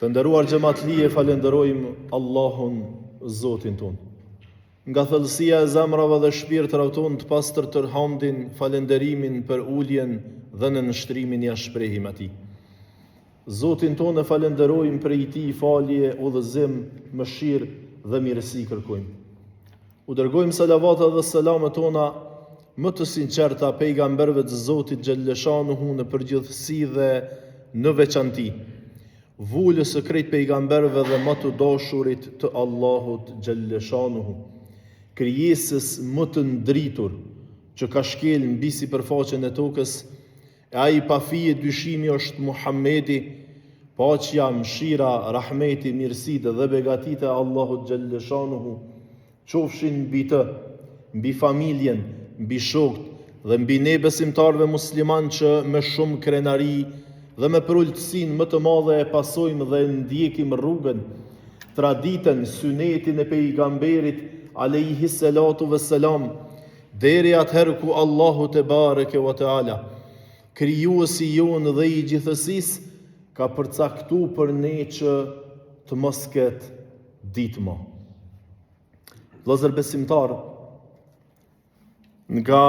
Të nderuar xhamatlie, falenderojmë Allahun Zotin ton. Nga thellësia e zemrave dhe shpirtrave ton të pastër të hamdin, falenderimin për uljen dhe në nështrimin ja shprehim atij. Zotin ton e falenderojmë për i tij falje, udhëzim, mëshirë dhe mirësi kërkojmë. U dërgojmë salavatat dhe selamet tona më të sinqerta pejgamberëve të Zotit xhalleshanuhu në përgjithësi dhe në veçanti, vulës së krejt pejgamberëve dhe më të dashurit të Allahut xhalleshanuhu, krijesës më të ndritur që ka shkel mbi sipërfaqen e tokës, e ai pa fije dyshimi është Muhamedi, paqja, mëshira, rahmeti, mirësitë dhe begatitë e Allahut xhalleshanuhu qofshin mbi të, mbi familjen, mbi shokët dhe mbi ne besimtarve musliman që me shumë krenari dhe me përullësin më të madhe e pasojmë dhe ndjekim rrugën, traditën, sunetin e pejgamberit alayhi salatu vesselam, deri atëherë ku Allahu te bareke ve teala, krijuesi jonë dhe i gjithësisë, ka përcaktuar për ne që të mos ketë ditë më. Vëllezër besimtar, nga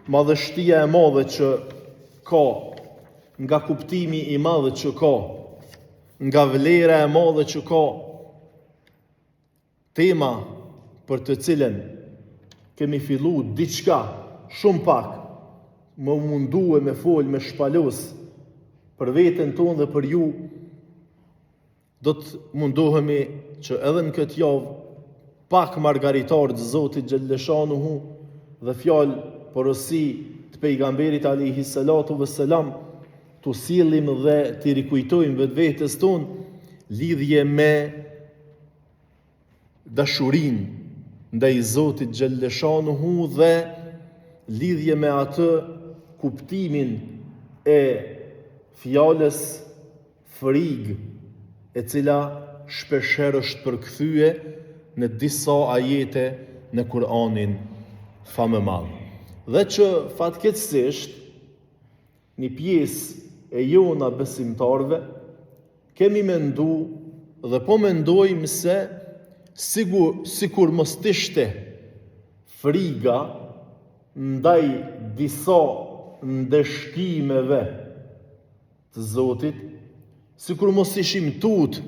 madhështia e madhe që ka, nga kuptimi i madh që ka, nga vlera e madhe që ka, tema për të cilën kemi fillu diçka shumë pak, më mundu e me fol, me shpalos për veten tonë dhe për ju, do të mundohemi që edhe në këtë javë pak margaritar të Zotit xhalleshanuhu dhe fjalë porosi të pejgamberit alayhi salatu vesselam të sillim dhe të rikujtojmë vetvetes tonë lidhje me dashurinë ndaj Zotit xhalleshanuhu dhe lidhje me atë kuptimin e fjalës frigë, e cila shpeshherë është përkthye në disa ajete në Kur'anin famëmadh. Dhe që fatkeqësisht një pjesë e jona besimtarve kemi mendu dhe po mendojmë se sikur mos ishte friga ndaj disa ndeshkimeve të Zotit, sikur mos ishim tut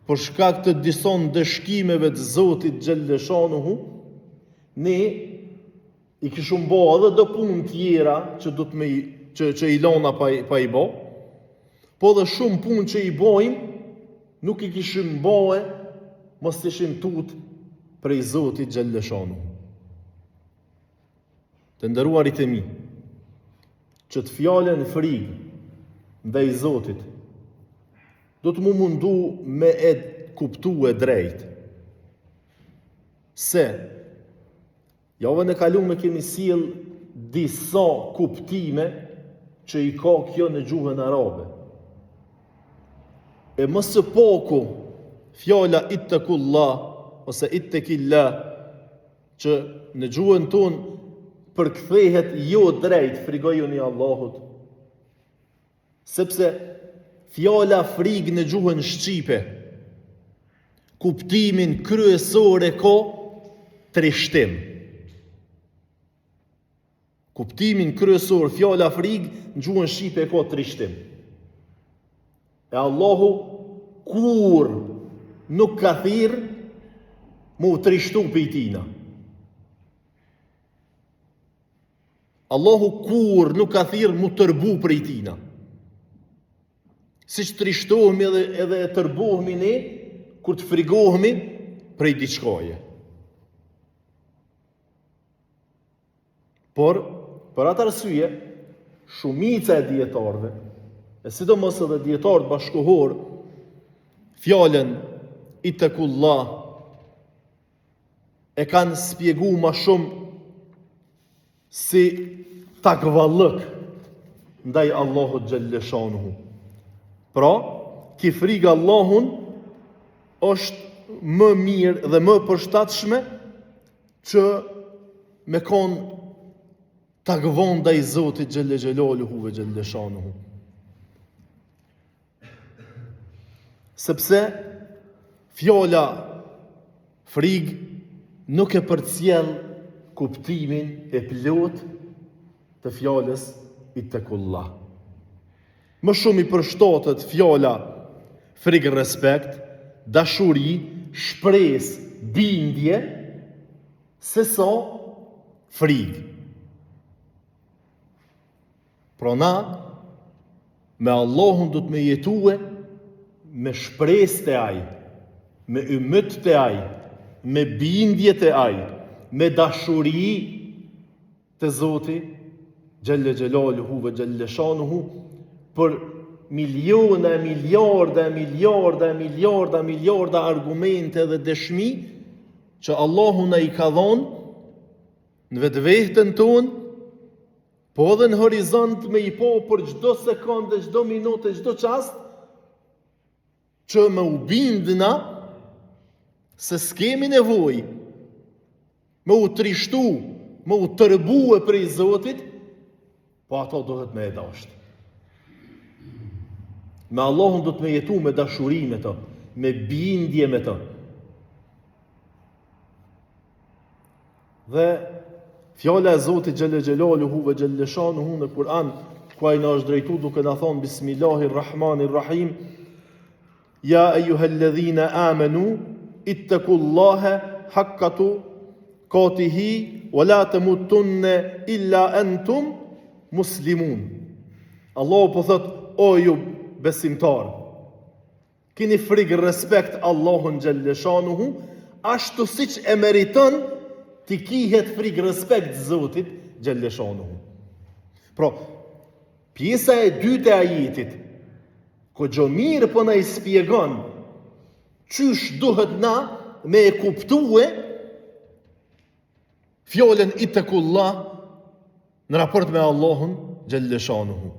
për shkak të disa ndeshkimeve të Zotit xhalleshanuhu, ne i kishim bë edhe do punë tjera që do të që i lona pa i bë, po dhe shumë punë që i bojmë, nuk i kishim bëhe, mos ishim tut prej Zotit xhalleshanuhu. Të nderuarit e mi, që të fjalen frigë ndaj Zotit, do të mu mundu me e kuptu e drejt, se javën e kalume kemi sjell disa kuptime që i ka kjo në gjuhën arabe. E më së paku fjala ittaqullah ose ittaqillah, që në gjuhën tonë përkthehet jo drejt frigojuni Allahut, sepse fjala frigë në gjuhën shqipe kuptimin kryesor e ka trishtim. Kuptimin kryesor fjala frigë në gjuhën shqipe ka trishtim. E Allahu kur nuk ka thirr mu trishtu për tina. Allahu kur nuk ka thirr mu tërbu për tina. Si që trishtohemi edhe e tërbohemi ne, kur të frigohemi prej diçkaje. Por, për atë arsye, shumica e dietarëve, e sidomos edhe dietarët bashkohor, fjalën ittaqullah e kanë spjegu ma shumë si takvallëk ndaj Allahut xhalleshanuhu. Pra, ki frikë Allahun është më mirë dhe më përshtatshme që me konë takvon ndaj Zotit xhelle xhelaluhu ve xhelle shanuhu. Sepse fjala frigë nuk e përcjell kuptimin e plot të fjalës ittaqullah. Më shumë i përshtatet fjala frigë, respekt, dashuri, shpresë, bindje, se sa frigë. Pra na, me Allahun do të me jetue me shpresë të Ai, me ymët të Ai, me bindje të Ai, me dashuri të Zoti Gjelle Gjelaluhu ve Gjelle Shanuhu, për miliona, miliarda argumente dhe dëshmi që Allahu na i ka dhënë në vetveten tonë, po edhe në horizont me i po për çdo sekondë, çdo minutë, çdo çast, që me u bindna se s'kemi nevojë me u trishtu, me u tërbue prej Zotit, po ato dohet me e dashtë. Me Allahun do të me jetu me dashuri me të, me bindje me të. Dhe fjala e Zotit Gjelle Gjelaluhu ve Gjelle Shanuhu në Kur'an, ku ai na është drejtu duke na thonë Bismillahirrahmanirrahim, Ja ejuhalladhina amanu, ittaqullaha haqqa tuqatihi, wa la tamutunna illa antum muslimun. Allahu po thot, o ju besimtar, kini frikë, respekt Allahun Gjelle Shanuhu, ashtu siç e meriton t'i kihet frikë, respekt Zotit Gjelle Shanuhu. Pra, pjesa e dytë e ajetit, ko gjo mirë po na i spjegon qysh duhet na me e kuptue fjallën ittaqullah në raport me Allahun Gjelle Shanuhu.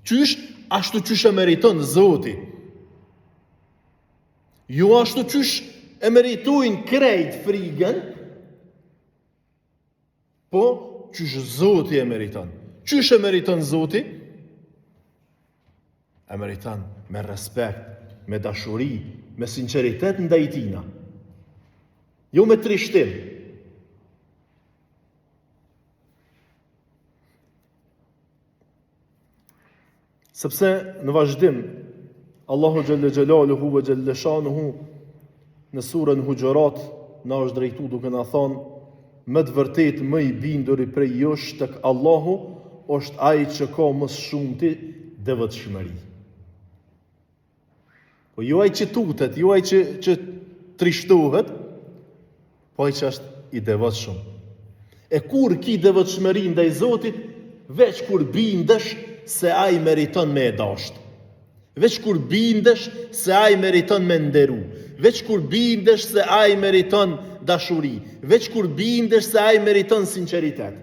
Qysh, ashtu qysh e meriton Zoti. Jo ashtu qysh e meritojnë krejt frigën, po qysh Zoti e meriton. Qysh e meriton Zoti? E meriton me respekt, me dashuri, me sinqeritet ndaj tina. Jo me trishtim. Sepse në vazhdim, Allahu Gjelle Gjelaluhu ve Gjelle Shanuhu në surën Hujurat na është drejtu duke na thonë, me të vërtet më i binduri prej jush tek Allahu është ai që ka më shumti devotshmëri. Po jo ai që tutet, jo ai që trishtohet, po ai që është i devotshëm. E kur ki devotshmëri ndaj Zotit, veç kur bindesh se ai meriton me e dashtë. Veç kur bindesh se ai meriton me nderu. Veç kur bindesh se ai meriton dashuri. Veç kur bindesh se ai meriton sinqeritet.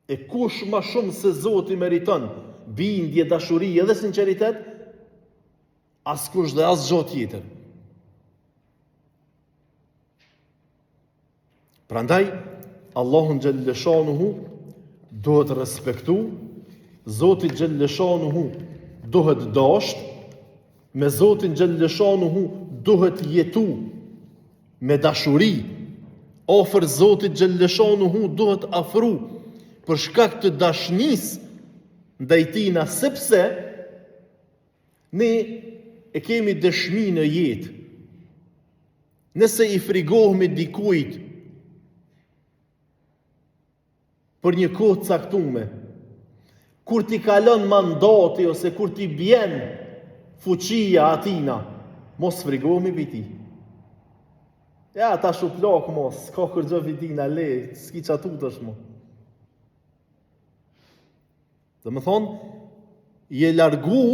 E kush ma shumë se Zoti meriton bindje, dashuri edhe sinqeritet, as kush dhe as gjo tjetër. Prandaj, Allahun Gjelle Shanuhu duhet respektu, Zotit Gjelle Shanuhu duhet dasht, me Zotin Gjelle Shanuhu duhet jetu me dashuri, ofër Zotit Gjelle Shanuhu duhet afru për shkak të dashnis ndaj tina, sepse ne e kemi dëshmi në jetë. Nëse i frigohemi dikujt për një kohë caktume, kur ti kalon mandati ose kur ti bjen fuqia atina, mos frigohemi për ti. Ja, ta shuplak mos, ka kërgjë vitina le, s'ki qatut është mo. Dhe më thonë, je largu,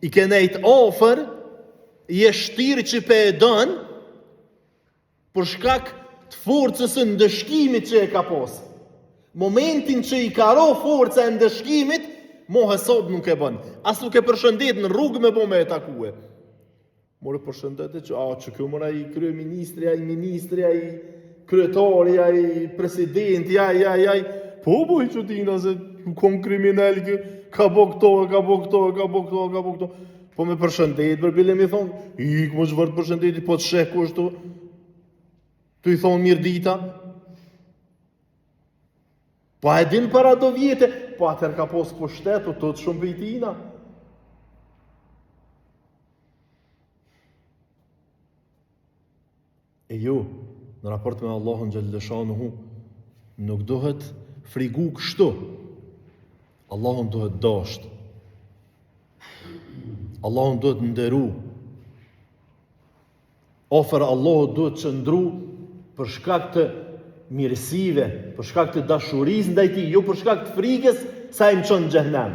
i ke nejt ofër, je shtirë që pe e dënë, për shkak të forcës e ndëshkimit që e ka posë. Momentin që i ka ro forca e ndëshkimit, mo hesab nuk e bën. As nuk e përshëndet në rrugë me bo me e takue. More përshëndete që kjo mëra i kryeministri, ai ministri, ai kryetari, ai presidenti, ai. Po boj që tina se kom kriminal, ka bo këto. po me përshëndet, për bile mi thonë, ik më çfarë të përshëndeti, po të sheh kushtu, tu i thonë mirë dita. Po a e din para do vjete, po atër ka pos pushtet, të të shumë pejtina. E jo, në raport me Allahun xhalleshanuhu, nuk dohet frigu kështu. Allahun dohet dasht. Allahun duhet nderu. Ofër Allahut duhet qëndru për shkak të mirësive, për shkak të dashurisë ndaj tij, jo për shkak të frikës sa i më çon në xhenem.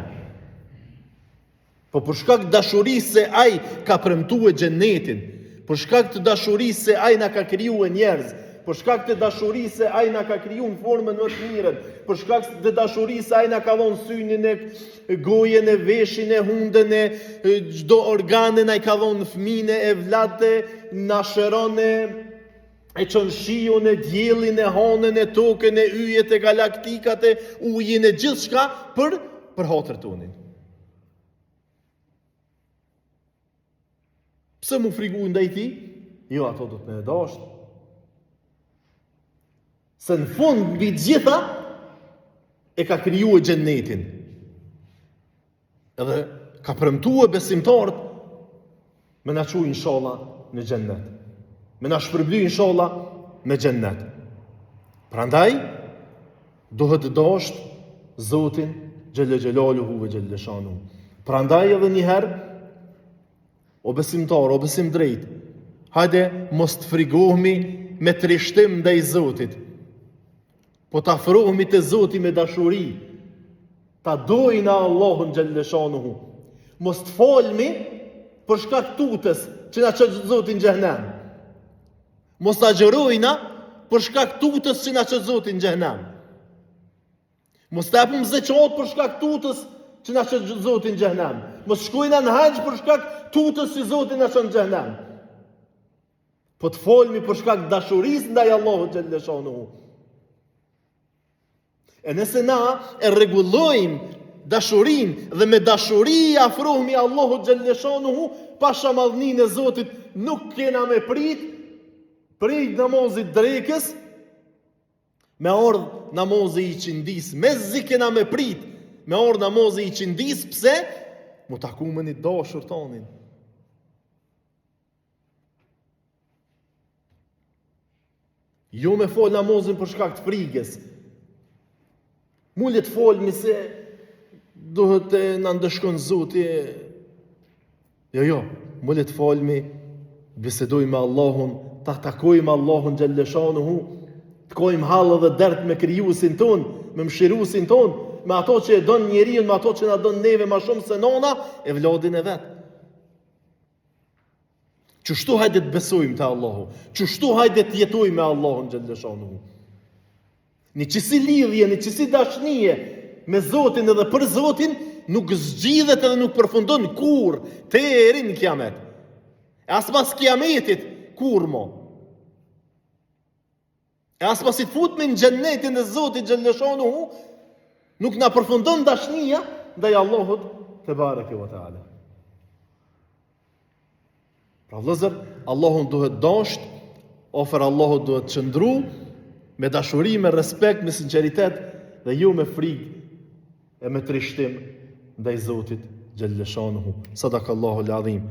Po për shkak të dashurisë se ai ka premtuar xhenetin, për shkak të dashurisë se ai na ka krijuar njerëz, për shkak të dashurisë se ai na ka krijuar në formën më të mirën, për shkak të dashurisë se ai na ka dhënë synin e gojen e veshin e hundën e çdo organen, ai ka dhënë fëmijën e vllatë, na shëron e çon shiun e diellin e hanën e tokën e yjet e galaktikat e ujin e gjithçka për hatër tonin. Pse mu frigu ndaj tij? Jo, ato do të më dashur. Se në fund mbi gjitha e ka krijuar xhenetin. Edhe ka premtuar besimtarët me na çuaj inshallah në xhennet. Me na shpërbly inshallah me xhennet. Prandaj duhet të dash Zotin xhelle xhelaluhu ve xhelle shanu. Prandaj edhe një herë o besimtar, o besim drejt, hajde mos të frigohemi me trishtim ndaj Zotit, po të afrohemi te Zoti me dashuri, ta dojna Allahun xhalleshanuhu. Mos të folmi për shkak tutës që na çon Zoti në xhenem. Mos ta xherojna për shkak tutës që na çon Zoti në xhenem. Mos të japim zeqat për shkak tutës që na çon Zoti në xhenem. Mos shkojna në haxh për shkak tutës që Zoti na çon në xhenem. Po të folmi për shkak dashurisë ndaj Allahut xhalleshanuhu. E nëse na e rregullojmë dashurinë dhe me dashuri afrohemi Allahut xhalleshanuhu, pasha madhninë e Zotit nuk kena me prit namazit drekës, me ardh namazi i qindis, mezi kena me prit me ardh namazi i qindis, pse? Mu taku me një dashur tonin. Jo me fol namazin për shkak të frikës. Mullet folmi se duhet të na ndëshkon Zoti. Jo, mullet folmi, bisedojmë me Allahun, ta takojmë Allahun xhalleshanuhu, të kojmë hallë dhe dert me krijuesin ton, me mëshiruesin ton, me ato që e don njeriu, me ato që na don neve më shumë se nona e vladin e vet. Çështu hajde të besojmë te Allahu, çështu hajde të jetojmë me Allahun xhalleshanuhu. Në qësi lidhje, në qësi dashnije me Zotin edhe për Zotin, nuk zgjidhet edhe nuk përfundon kur te erin kiamet. E as pas kiametit, kur mo. E as pas i të futme në xhennetin e Zotit xhalleshanuhu, nuk na përfundon dashnija ndaj Allahut te bareke ve teala. Pra vëllezër, Allahun duhet dasht, ofër Allahut duhet qëndru, me dashuri, me respekt, me sinqeritet dhe jo me frikë e me trishtim ndaj Zotit xhalleshanuhu. Sadakallahu al-azim.